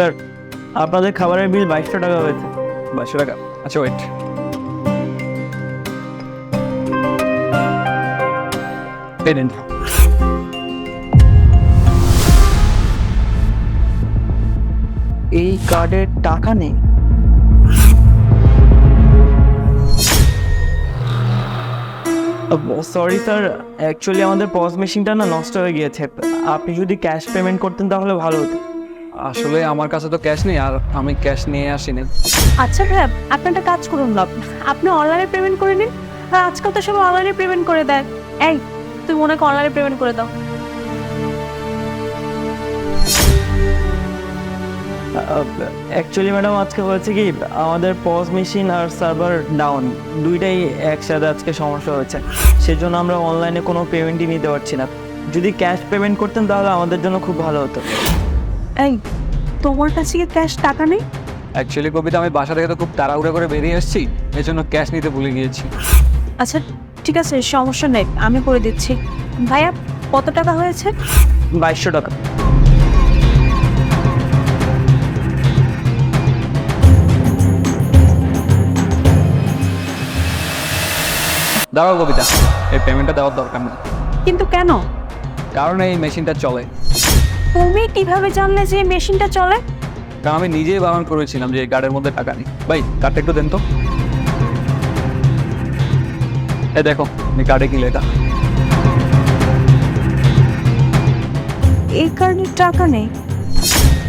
Sir, আপনাদের খাবারের বিল 2200 টাকা হয়েছে। 2200 টাকা? আচ্ছা ওয়েট, এই নিন। এই কার্ডের টাকা নেই? সরি স্যার, অ্যাকচুয়ালি আমাদের পজ মেশিনটা না নষ্ট হয়ে গিয়েছে। আপনি যদি ক্যাশ পেমেন্ট করতেন তাহলে ভালো হতো। আসলে আমার কাছে তো ক্যাশ নেই, আর আমি ক্যাশ নিয়ে আসিনি। আচ্ছা ভাইয়া, আপনি একটা কাজ করুন না, আপনি অনলাইনে পেমেন্ট করে নিন। আর আজকাল তো সবাই অনলাইনে পেমেন্ট করে দেয়। এই, তুমি ওনাকে অনলাইনে পেমেন্ট করে দাও। অ্যাকচুয়ালি ম্যাডাম আজকে হয়েছে কি, আমাদের পজ মেশিন আর সার্ভার ডাউন, দুইটাই একসাথে আজকে সমস্যা হয়েছে। সেজন্য আমরা অনলাইনে কোনো পেমেন্টই নিতে পারছি না। যদি ক্যাশ পেমেন্ট করতেন তাহলে আমাদের জন্য খুব ভালো হতো। এই, তোমার কাছে কি ক্যাশ টাকা নেই? অ্যাকচুয়ালি কবিতা, আমি বাসা থেকে তো খুব তাড়াহুড়া করে বেরিয়ে এসেছি, এই জন্য ক্যাশ নিতে ভুলে গিয়েছি। আচ্ছা ঠিক আছে, সমস্যা নেই, আমি করে দিচ্ছি। ভাইয়া, কত টাকা হয়েছে? 2200 টাকা। দাঁড়াও কবিতা, এই পেমেন্টটা দেওয়ার দরকার নেই, কিন্তু কেন? কারণ এই মেশিনটা চলে। তুমি কিভাবে জানলে যে এই মেশিনটা চলে? কারণ আমি নিজেই বারণ করেছিলাম যে এই কার্ডের মধ্যে টাকা নেই। ভাই, কার্ডটা একটু দেন তো। এই দেখো, এই কার্ডে কি লেখা। এই কারণে টাকা নেই?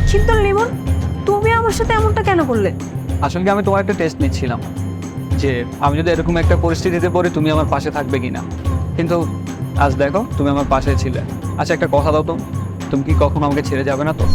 কিন্তু লিমন, তুমি আমার সাথে এমনটা কেন করলে? আসলে কি, আমি তোমার একটা টেস্ট নিচ্ছিলাম যে আমি যদি এরকম একটা পরিস্থিতিতে পড়ি তুমি আমার পাশে থাকবে কিনা। কিন্তু আজ দেখো, তুমি আমার পাশে ছিলে। আচ্ছা একটা কথা দাও তো, তুমি কি কখনো আমাকে ছেড়ে যাবে না তো?